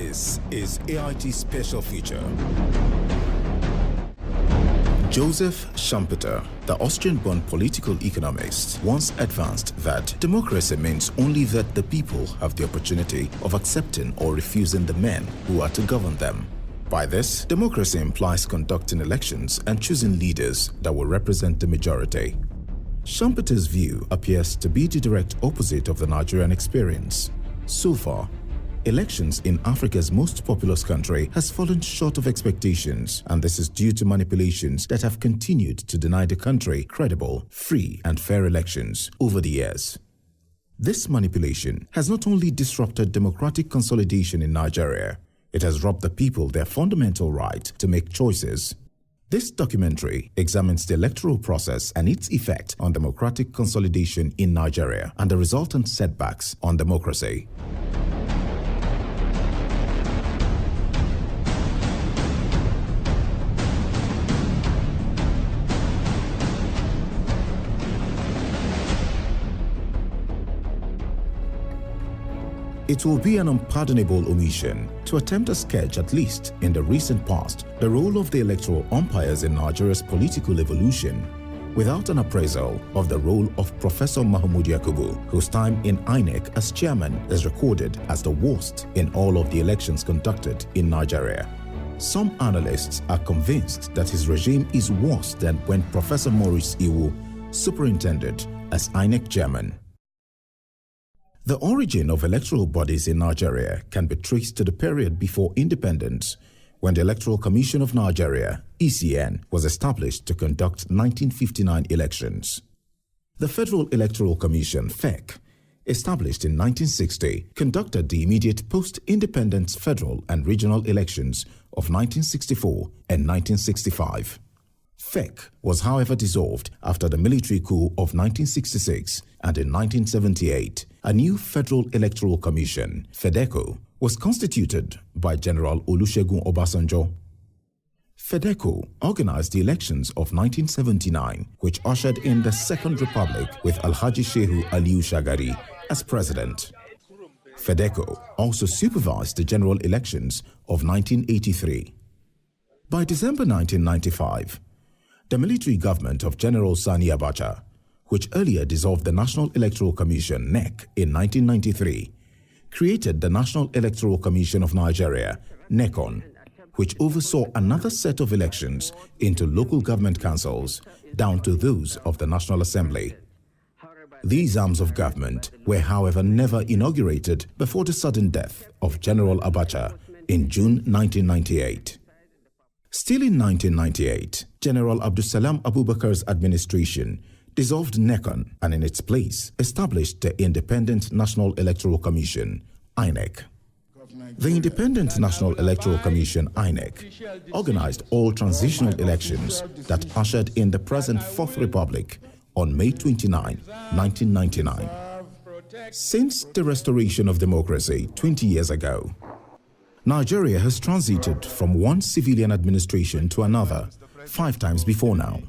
This is AIT Special Feature. Joseph Schumpeter, the Austrian-born political economist, once advanced that democracy means only that the people have the opportunity of accepting or refusing the men who are to govern them. By this, democracy implies conducting elections and choosing leaders that will represent the majority. Schumpeter's view appears to be the direct opposite of the Nigerian experience. So far, elections in Africa's most populous country has fallen short of expectations, and this is due to manipulations that have continued to deny the country credible, free, and fair elections over the years. This manipulation has not only disrupted democratic consolidation in Nigeria, it has robbed the people their fundamental right to make choices. This documentary examines the electoral process and its effect on democratic consolidation in Nigeria and the resultant setbacks on democracy. It will be an unpardonable omission to attempt to sketch, at least in the recent past, the role of the electoral umpires in Nigeria's political evolution without an appraisal of the role of Professor Mahmoud Yakubu, whose time in Inec as chairman is recorded as the worst in all of the elections conducted in Nigeria. Some analysts are convinced that his regime is worse than when Professor Maurice Iwu superintended as Inec chairman. The origin of electoral bodies in Nigeria can be traced to the period before independence, when the Electoral Commission of Nigeria, ECN, was established to conduct 1959 elections. The Federal Electoral Commission, FEC, established in 1960, conducted the immediate post-independence federal and regional elections of 1964 and 1965. FEC was however dissolved after the military coup of 1966, and in 1978, a new Federal Electoral Commission, FEDECO, was constituted by General Olusegun Obasanjo. FEDECO organized the elections of 1979, which ushered in the Second Republic with Alhaji Shehu Aliyu Shagari as president. FEDECO also supervised the general elections of 1983. By December 1995, the military government of General Sani Abacha, which earlier dissolved the National Electoral Commission, NEC, in 1993, created the National Electoral Commission of Nigeria, NECON, which oversaw another set of elections into local government councils, down to those of the National Assembly. These arms of government were, however, never inaugurated before the sudden death of General Abacha in June 1998. Still in 1998, General Abdulsalam Abubakar's administration dissolved NECON and in its place established the Independent National Electoral Commission, INEC. The Independent National Electoral Commission, INEC, organized all transitional elections that ushered in the present Fourth Republic on May 29, 1999. Since the restoration of democracy 20 years ago, Nigeria has transited from one civilian administration to another 5 times before now.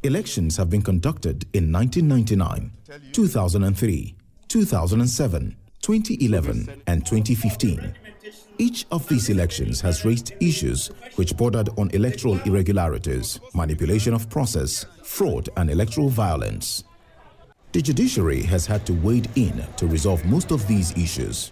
Elections have been conducted in 1999, 2003, 2007, 2011, and 2015. Each of these elections has raised issues which bordered on electoral irregularities, manipulation of process, fraud, and electoral violence. The judiciary has had to wade in to resolve most of these issues.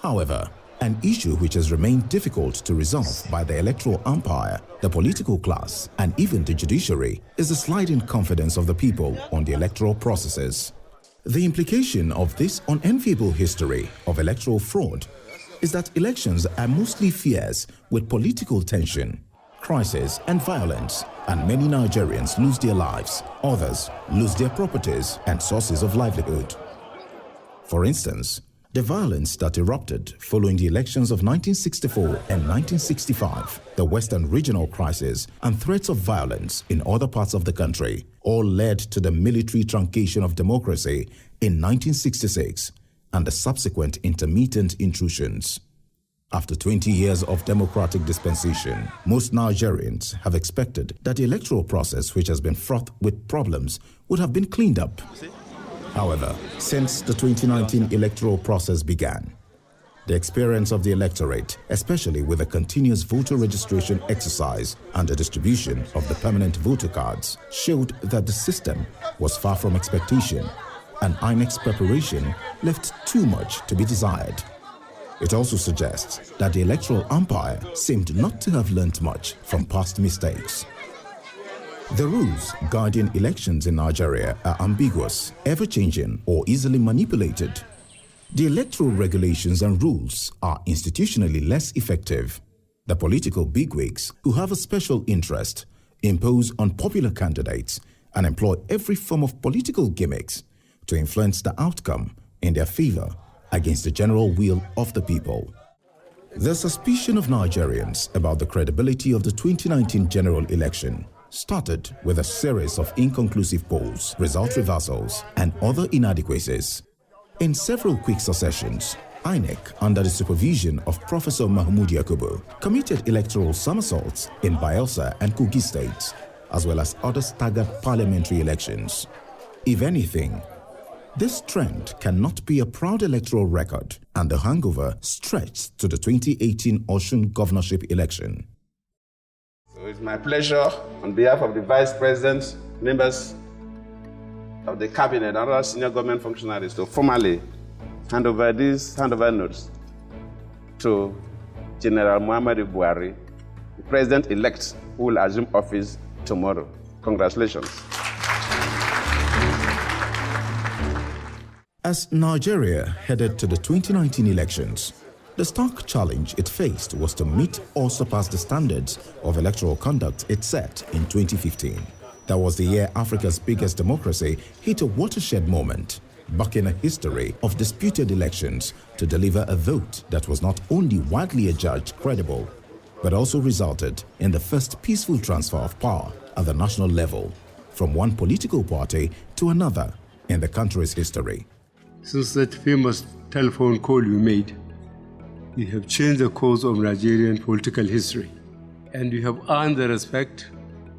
However, an issue which has remained difficult to resolve by the electoral umpire, the political class, and even the judiciary is the sliding confidence of the people on the electoral processes. The implication of this unenviable history of electoral fraud is that elections are mostly fierce with political tension, crisis, and violence, and many Nigerians lose their lives, others lose their properties and sources of livelihood. For instance, the violence that erupted following the elections of 1964 and 1965, the Western regional crisis, and threats of violence in other parts of the country all led to the military truncation of democracy in 1966 and the subsequent intermittent intrusions. After 20 years of democratic dispensation, most Nigerians have expected that the electoral process, which has been fraught with problems, would have been cleaned up. However, since the 2019 electoral process began, The experience of the electorate, especially with the continuous voter registration exercise and the distribution of the permanent voter cards, showed that the system was far from expectation, and Inec's preparation left too much to be desired. It also suggests that the electoral umpire seemed not to have learnt much from past mistakes. The rules guiding elections in Nigeria are ambiguous, ever-changing, or easily manipulated. The electoral regulations and rules are institutionally less effective. The political bigwigs, who have a special interest, impose on popular candidates and employ every form of political gimmicks to influence the outcome in their favor against the general will of the people. The suspicion of Nigerians about the credibility of the 2019 general election started with a series of inconclusive polls, result reversals, and other inadequacies. In several quick successions, Inec, under the supervision of Professor Mahmoud Yakubu, committed electoral somersaults in Bayelsa and Kogi states, as well as other staggered parliamentary elections. If anything, this trend cannot be a proud electoral record, and the hangover stretched to the 2018 Osun governorship election. So it's my pleasure, on behalf of the Vice President, members of the Cabinet, and other senior government functionaries, to formally hand over these handover notes to General Muhammadu Buhari, the President-elect, who will assume office tomorrow. Congratulations. As Nigeria headed to the 2019 elections, the stark challenge it faced was to meet or surpass the standards of electoral conduct it set in 2015. That was the year Africa's biggest democracy hit a watershed moment, bucking a history of disputed elections to deliver a vote that was not only widely adjudged credible, but also resulted in the first peaceful transfer of power at the national level from one political party to another in the country's history. Since that famous telephone call you made, you have changed the course of Nigerian political history, and you have earned the respect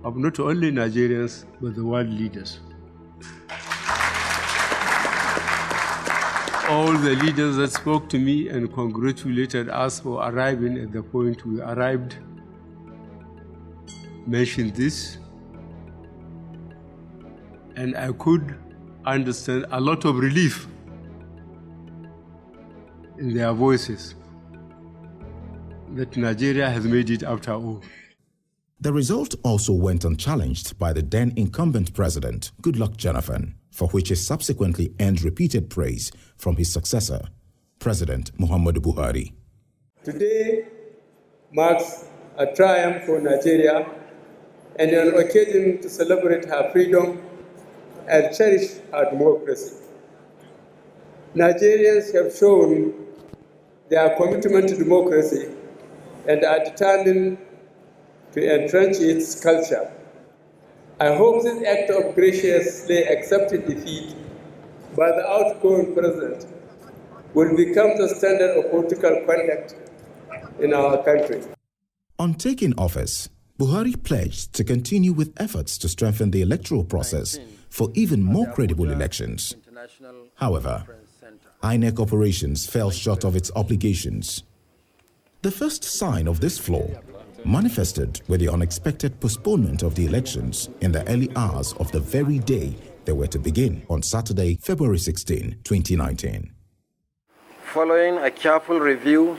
of not only Nigerians, but the world leaders. All the leaders that spoke to me and congratulated us for arriving at the point we arrived mentioned this, and I could understand a lot of relief in their voices that Nigeria has made it after all. The result also went unchallenged by the then incumbent president, Goodluck Jonathan, for which he subsequently earned repeated praise from his successor, President Muhammadu Buhari. Today marks a triumph for Nigeria and an occasion to celebrate her freedom and cherish her democracy. Nigerians have shown their commitment to democracy and are determined to entrench its culture. I hope this act of graciously accepted defeat by the outgoing president will become the standard of political conduct in our country. On taking office, Buhari pledged to continue with efforts to strengthen the electoral process for even more credible elections. However, Inec operations fell short of its obligations. The first sign of this flaw manifested with the unexpected postponement of the elections in the early hours of the very day they were to begin on Saturday, February 16, 2019. Following a careful review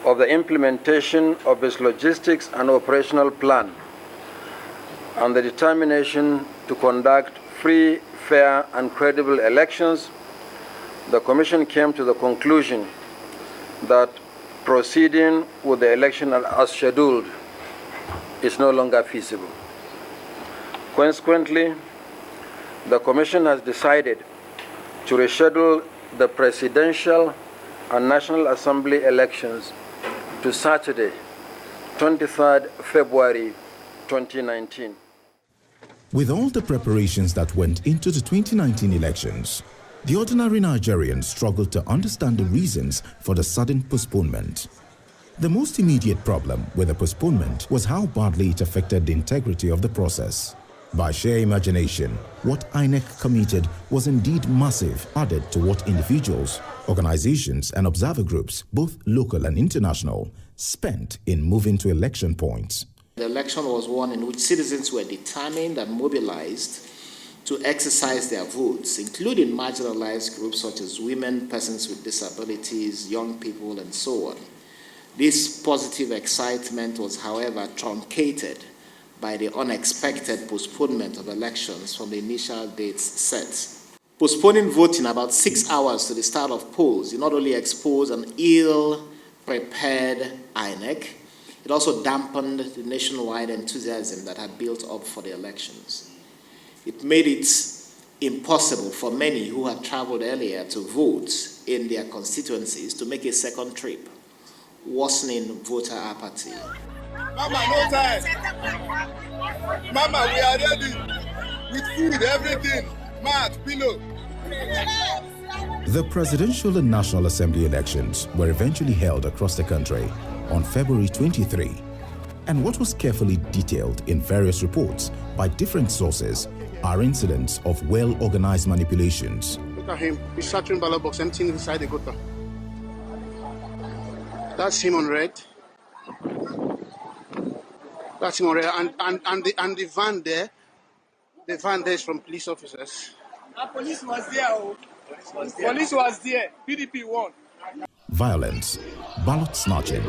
of the implementation of its logistics and operational plan and the determination to conduct free, fair, and credible elections, the Commission came to the conclusion that proceeding with the election as scheduled is no longer feasible. Consequently, the Commission has decided to reschedule the Presidential and National Assembly elections to Saturday, 23rd February 2019. With all the preparations that went into the 2019 elections, the ordinary Nigerian struggled to understand the reasons for the sudden postponement. The most immediate problem with the postponement was how badly it affected the integrity of the process. By sheer imagination, what Inec committed was indeed massive, added to what individuals, organizations and observer groups, both local and international, spent in moving to election points. The election was one in which citizens were determined and mobilized to exercise their votes, including marginalized groups such as women, persons with disabilities, young people, and so on. This positive excitement was, however, truncated by the unexpected postponement of elections from the initial dates set. Postponing voting about 6 hours to the start of polls, it not only exposed an ill-prepared Inec, it also dampened the nationwide enthusiasm that had built up for the elections. It made it impossible for many who had traveled earlier to vote in their constituencies to make a second trip, worsening voter apathy. Mama, no time. Mama, we are ready with food, everything, mat, pillow. The presidential and National Assembly elections were eventually held across the country on February 23, and what was carefully detailed in various reports by different sources are incidents of well-organized manipulations. Look at him. He's searching ballot box, emptying inside the gutter. That's him on red. That's him on red. And the van there, is from police officers. Police was there. Oh. Police was there. PDP won. Violence, ballot snatching,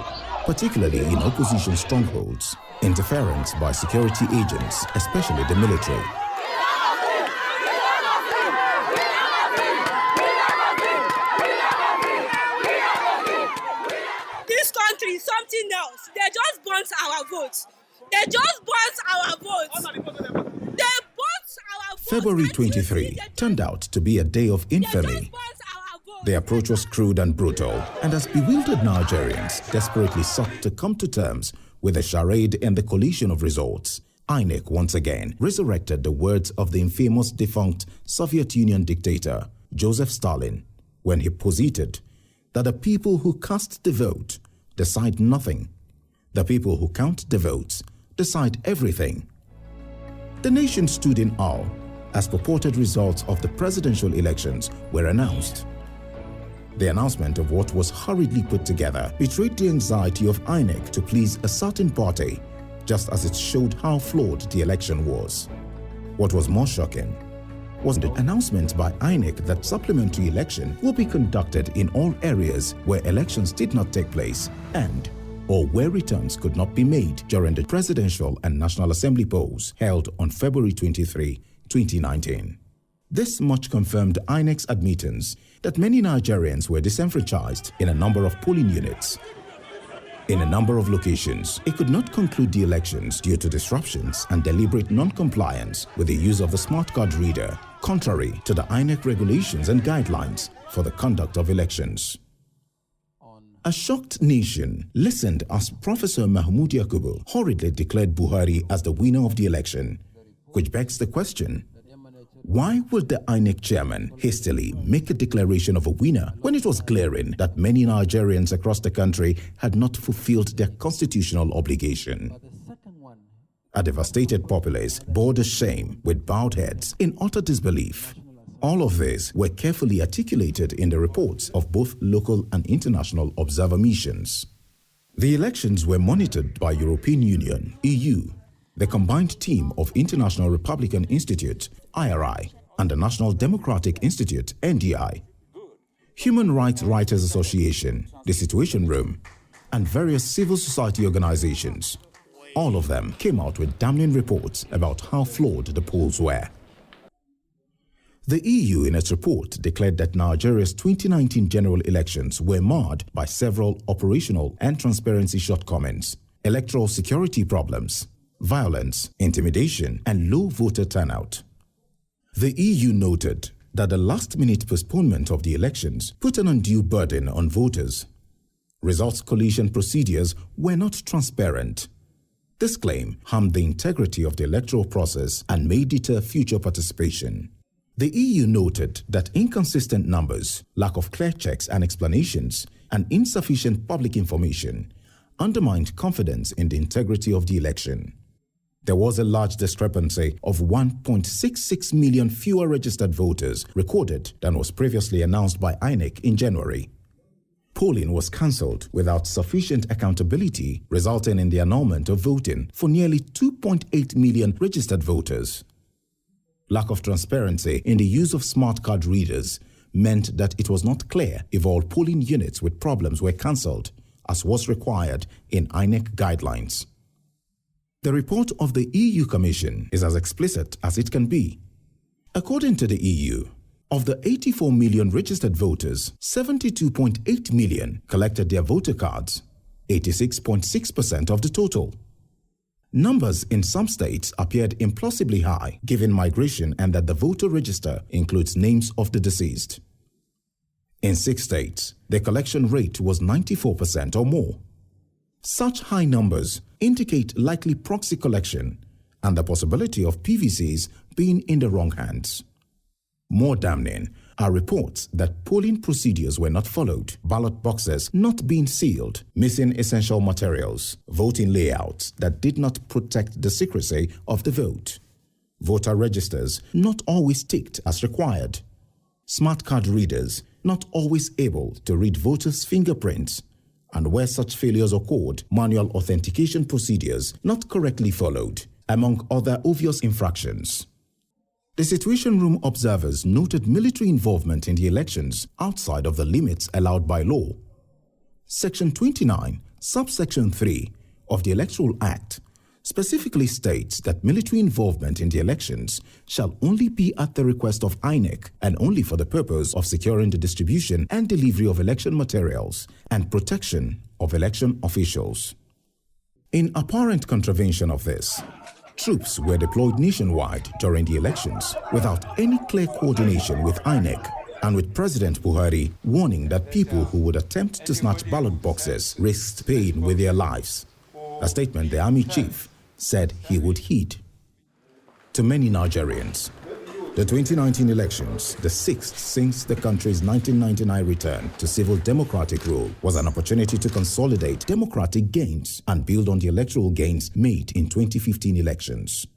particularly in opposition strongholds, interference by security agents, especially the military. This country is something else. They just burnt our votes. They just burnt our votes. They burnt our votes. February 23 turned out to be a day of infamy. The approach was crude and brutal, and as bewildered Nigerians desperately sought to come to terms with the charade and the collision of results, Inec once again resurrected the words of the infamous defunct Soviet Union dictator Joseph Stalin when he posited that the people who cast the vote decide nothing. The people who count the votes decide everything. The nation stood in awe as purported results of the presidential elections were announced. The announcement of what was hurriedly put together betrayed the anxiety of Inec to please a certain party, just as it showed how flawed the election was. What was more shocking was the announcement by Inec that supplementary election will be conducted in all areas where elections did not take place and or where returns could not be made during the presidential and National Assembly polls held on February 23, 2019. This much confirmed Inec's admittance that many Nigerians were disenfranchised in a number of polling units. In a number of locations, it could not conclude the elections due to disruptions and deliberate non-compliance with the use of the smart card reader, contrary to the Inec regulations and guidelines for the conduct of elections. A shocked nation listened as Professor Mahmoud Yakubu hurriedly declared Buhari as the winner of the election, which begs the question, why would the Inec chairman hastily make a declaration of a winner when it was glaring that many Nigerians across the country had not fulfilled their constitutional obligation? A devastated populace bore the shame with bowed heads in utter disbelief. All of this were carefully articulated in the reports of both local and international observer missions. The elections were monitored by European Union, EU, the combined team of International Republican Institute, IRI, and the National Democratic Institute, NDI, Human Rights Writers Association, the Situation Room, and various civil society organizations. All of them came out with damning reports about how flawed the polls were. The EU in its report declared that Nigeria's 2019 general elections were marred by several operational and transparency shortcomings, electoral security problems, violence, intimidation, and low voter turnout. The EU noted that the last-minute postponement of the elections put an undue burden on voters. Results collation procedures were not transparent. This claim harmed the integrity of the electoral process and may deter future participation. The EU noted that inconsistent numbers, lack of clear checks and explanations, and insufficient public information undermined confidence in the integrity of the election. There was a large discrepancy of 1.66 million fewer registered voters recorded than was previously announced by Inec in January. Polling was cancelled without sufficient accountability, resulting in the annulment of voting for nearly 2.8 million registered voters. Lack of transparency in the use of smart card readers meant that it was not clear if all polling units with problems were cancelled, as was required in Inec guidelines. The report of the EU Commission is as explicit as it can be. According to the EU, of the 84 million registered voters, 72.8 million collected their voter cards, 86.6% of the total. Numbers in some states appeared implausibly high given migration and that the voter register includes names of the deceased. In 6 states, the collection rate was 94% or more. Such high numbers indicate likely proxy collection and the possibility of PVCs being in the wrong hands. More damning are reports that polling procedures were not followed, ballot boxes not being sealed, missing essential materials, voting layouts that did not protect the secrecy of the vote, voter registers not always ticked as required, smart card readers not always able to read voters' fingerprints, and where such failures occurred, manual authentication procedures not correctly followed, among other obvious infractions. The Situation Room observers noted military involvement in the elections outside of the limits allowed by law. Section 29, subsection 3 of the Electoral Act specifically states that military involvement in the elections shall only be at the request of Inec and only for the purpose of securing the distribution and delivery of election materials and protection of election officials. In apparent contravention of this, troops were deployed nationwide during the elections without any clear coordination with Inec and with President Buhari warning that people who would attempt to snatch ballot boxes risked paying with their lives, a statement the army chief said he would heed. To many Nigerians, the 2019 elections, the 6th since the country's 1999 return to civil democratic rule, was an opportunity to consolidate democratic gains and build on the electoral gains made in 2015 elections.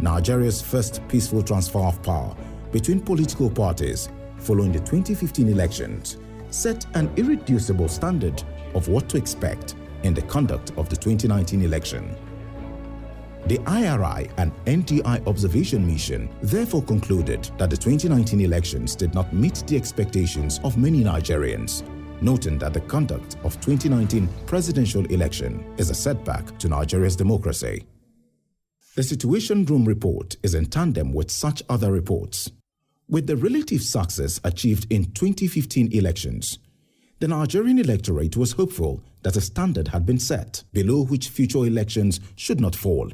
Nigeria's first peaceful transfer of power between political parties following the 2015 elections set an irreducible standard of what to expect in the conduct of the 2019 election. The IRI and NDI observation mission therefore concluded that the 2019 elections did not meet the expectations of many Nigerians, noting that the conduct of 2019 presidential election is a setback to Nigeria's democracy. The Situation Room report is in tandem with such other reports. With the relative success achieved in 2015 elections, the Nigerian electorate was hopeful that a standard had been set below which future elections should not fall.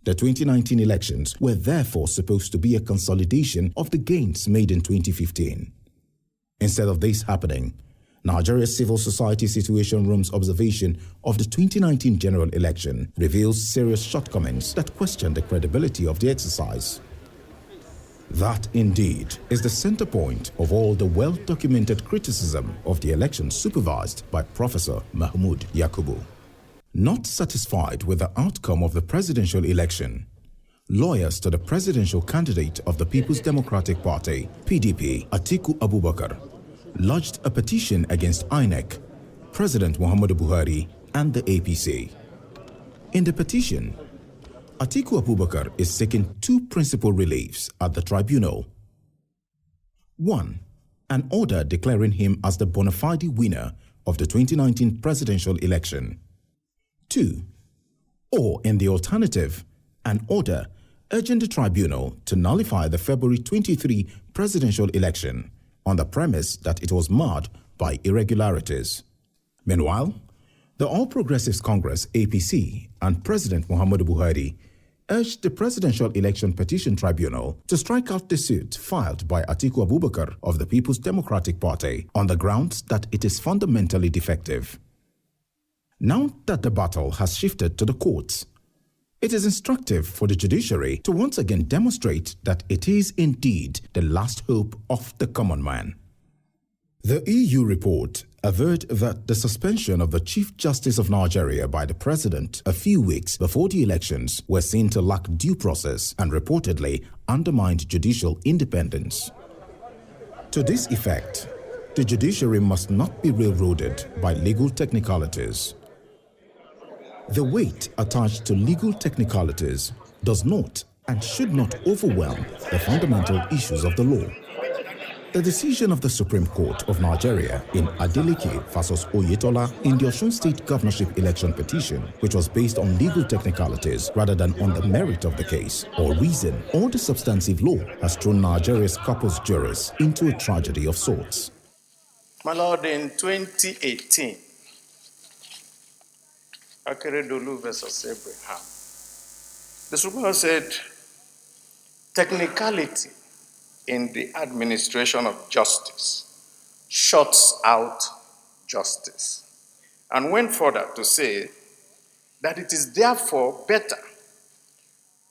The 2019 elections were therefore supposed to be a consolidation of the gains made in 2015. Instead of this happening, Nigeria's Civil Society Situation Room's observation of the 2019 general election reveals serious shortcomings that question the credibility of the exercise. That, indeed, is the center point of all the well-documented criticism of the election supervised by Professor Mahmoud Yakubu. Not satisfied with the outcome of the presidential election, lawyers to the presidential candidate of the People's Democratic Party, PDP, Atiku Abubakar, lodged a petition against Inec, President Muhammadu Buhari, and the APC. In the petition, Atiku Abubakar is seeking 2 principal reliefs at the tribunal. 1. An order declaring him as the bona fide winner of the 2019 presidential election. 2. Or, in the alternative, an order urging the tribunal to nullify the February 23 presidential election on the premise that it was marred by irregularities. Meanwhile, the All Progressives Congress (APC) and President Muhammadu Buhari urged the Presidential Election Petition Tribunal to strike out the suit filed by Atiku Abubakar of the People's Democratic Party on the grounds that it is fundamentally defective. Now that the battle has shifted to the courts, it is instructive for the judiciary to once again demonstrate that it is indeed the last hope of the common man. The EU report averred that the suspension of the Chief Justice of Nigeria by the president a few weeks before the elections were seen to lack due process and reportedly undermined judicial independence. To this effect, the judiciary must not be railroaded by legal technicalities. The weight attached to legal technicalities does not and should not overwhelm the fundamental issues of the law. The decision of the Supreme Court of Nigeria in Adeleke versus Oyetola in the Osun State governorship election petition, which was based on legal technicalities rather than on the merit of the case, or reason, or the substantive law, has thrown Nigeria's corpus juris into a tragedy of sorts. My Lord, in 2018, Akeredolu versus Abraham, the Supreme Court said, technicality in the administration of justice shuts out justice, and went further to say that it is therefore better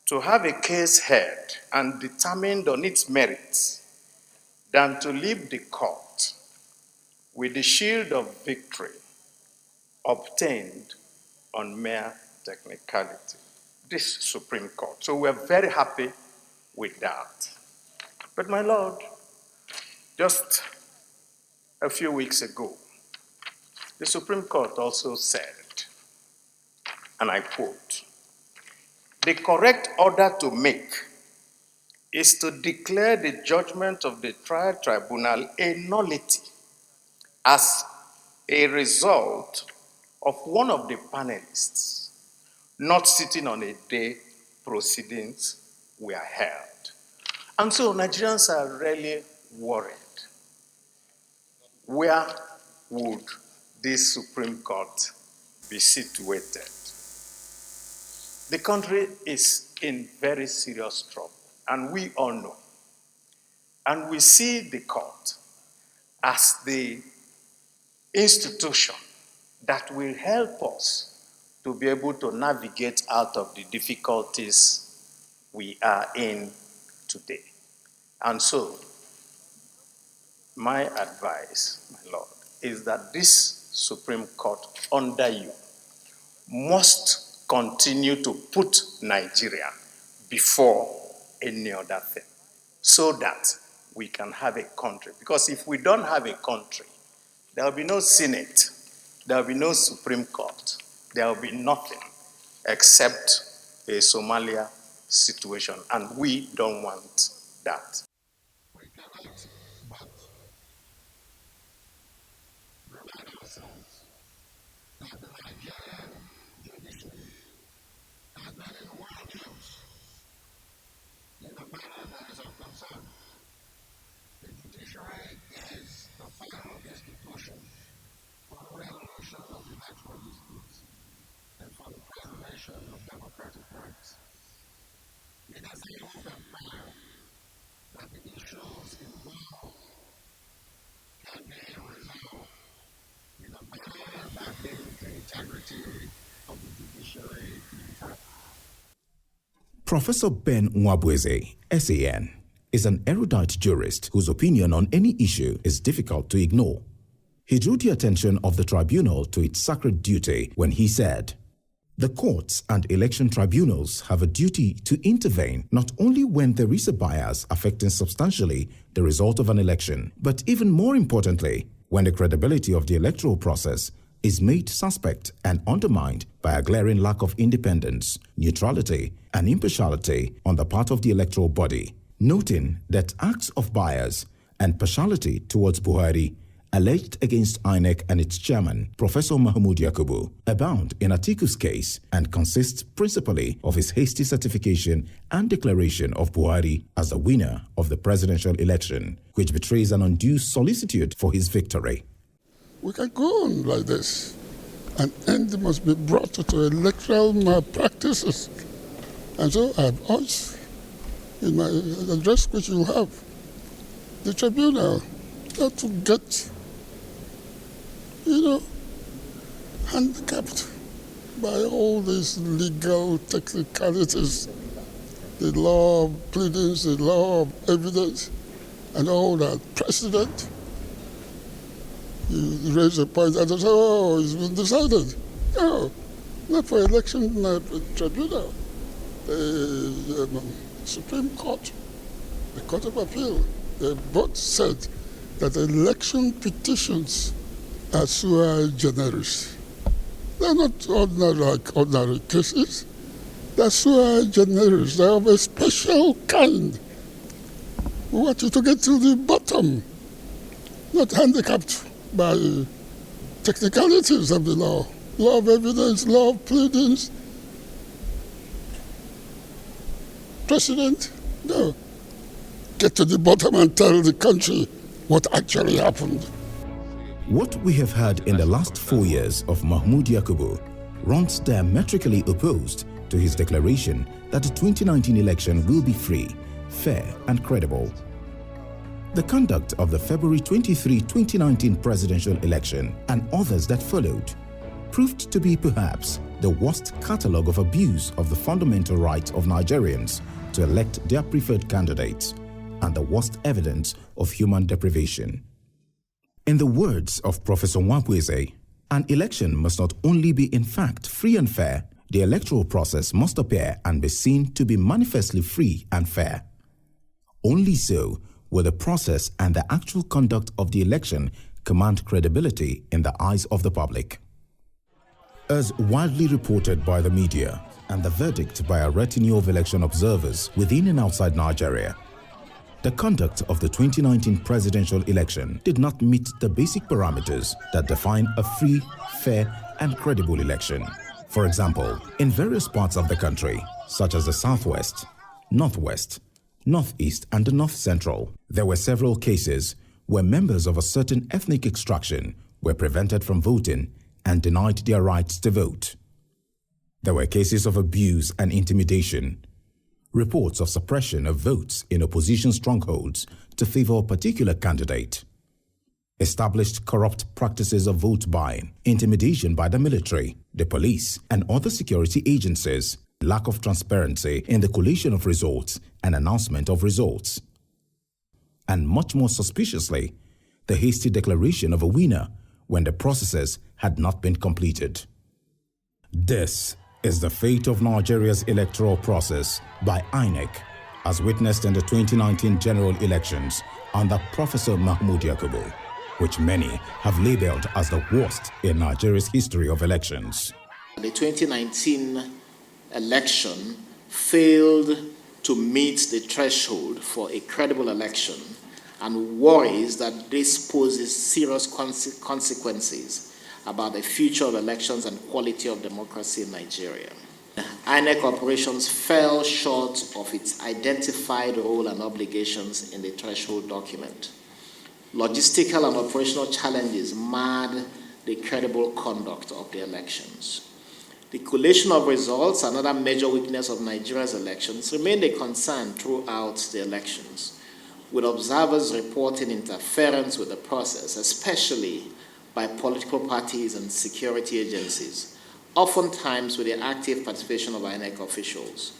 to have a case heard and determined on its merits than to leave the court with the shield of victory obtained on mere technicality. This Supreme Court. So we're very happy with that. But my Lord, just a few weeks ago, the Supreme Court also said, and I quote, "The correct order to make is to declare the judgment of the trial tribunal a nullity as a result of one of the panelists not sitting on a day proceedings were held." And so Nigerians are really worried. Where would this Supreme Court be situated? The country is in very serious trouble, and we all know. And we see the court as the institution that will help us to be able to navigate out of the difficulties we are in today. And so, my advice, my Lord, is that this Supreme Court under you must continue to put Nigeria before any other thing, so that we can have a country. Because if we don't have a country, there will be no Senate, there will be no Supreme Court, there will be nothing except a Somalia situation, and we don't want that. Professor Ben Nwabweze, SAN, is an erudite jurist whose opinion on any issue is difficult to ignore. He drew the attention of the tribunal to its sacred duty when he said, "The courts and election tribunals have a duty to intervene not only when there is a bias affecting substantially the result of an election, but even more importantly, when the credibility of the electoral process is made suspect and undermined by a glaring lack of independence, neutrality, and impartiality on the part of the electoral body," noting that acts of bias and partiality towards Buhari alleged against Inec and its chairman, Professor Mahmoud Yakubu, abound in Atiku's case and consists principally of his hasty certification and declaration of Buhari as the winner of the presidential election, which betrays an undue solicitude for his victory. We can go on like this. An end must be brought to electoral malpractices. And so I have urged in my address, which you have, the tribunal not to get, handicapped by all these legal technicalities, the law of pleadings, the law of evidence, and all that. Precedent You raise a point and they say, oh, it's been decided. No, not for election tribunal. The Supreme Court, the Court of Appeal, they both said that election petitions are sui generis. They're not ordinary cases. They're sui generis. They're of a special kind. We want you to get to the bottom, not handicapped by technicalities of the law. Law of evidence, law of pleadings. President, no. Get to the bottom and tell the country what actually happened. What we have heard in the last 4 years of Mahmoud Yakubu runs diametrically opposed to his declaration that the 2019 election will be free, fair and credible. The conduct of the February 23, 2019 presidential election and others that followed proved to be perhaps the worst catalogue of abuse of the fundamental right of Nigerians to elect their preferred candidates and the worst evidence of human deprivation. In the words of Professor Nwabueze, an election must not only be in fact free and fair, the electoral process must appear and be seen to be manifestly free and fair. Only so will the process and the actual conduct of the election command credibility in the eyes of the public. As widely reported by the media and the verdict by a retinue of election observers within and outside Nigeria, the conduct of the 2019 presidential election did not meet the basic parameters that define a free, fair, and credible election. For example, in various parts of the country, such as the Southwest, Northwest, Northeast, and the North Central, there were several cases where members of a certain ethnic extraction were prevented from voting and denied their rights to vote. There were cases of abuse and intimidation, reports of suppression of votes in opposition strongholds to favor a particular candidate, established corrupt practices of vote buying, intimidation by the military, the police, and other security agencies, lack of transparency in the collation of results and announcement of results, and much more suspiciously, the hasty declaration of a winner when the processes had not been completed. This is the fate of Nigeria's electoral process by Inec, as witnessed in the 2019 general elections under Professor Mahmoud Yakubu, which many have labeled as the worst in Nigeria's history of elections. The 2019 election failed to meet the threshold for a credible election and worries that this poses serious consequences about the future of elections and quality of democracy in Nigeria. INEC operations fell short of its identified role and obligations in the threshold document. Logistical and operational challenges marred the credible conduct of the elections. The collation of results, another major weakness of Nigeria's elections, remained a concern throughout the elections, with observers reporting interference with the process, especially by political parties and security agencies, oftentimes with the active participation of INEC officials.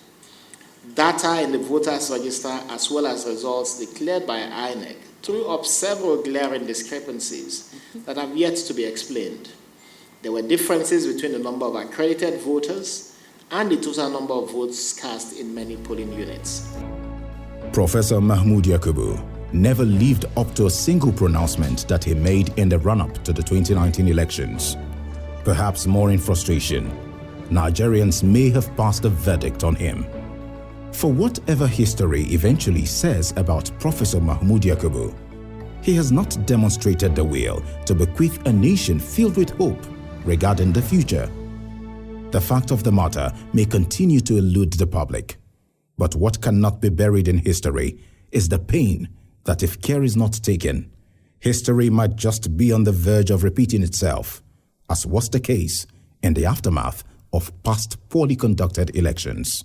Data in the voters' register, as well as results declared by INEC, threw up several glaring discrepancies that have yet to be explained. There were differences between the number of accredited voters and the total number of votes cast in many polling units. Professor Mahmoud Yakubu never lived up to a single pronouncement that he made in the run-up to the 2019 elections. Perhaps more in frustration, Nigerians may have passed a verdict on him. For whatever history eventually says about Professor Mahmoud Yakubu, he has not demonstrated the will to bequeath a nation filled with hope regarding the future. The fact of the matter may continue to elude the public, but what cannot be buried in history is the pain that if care is not taken, history might just be on the verge of repeating itself, as was the case in the aftermath of past poorly conducted elections.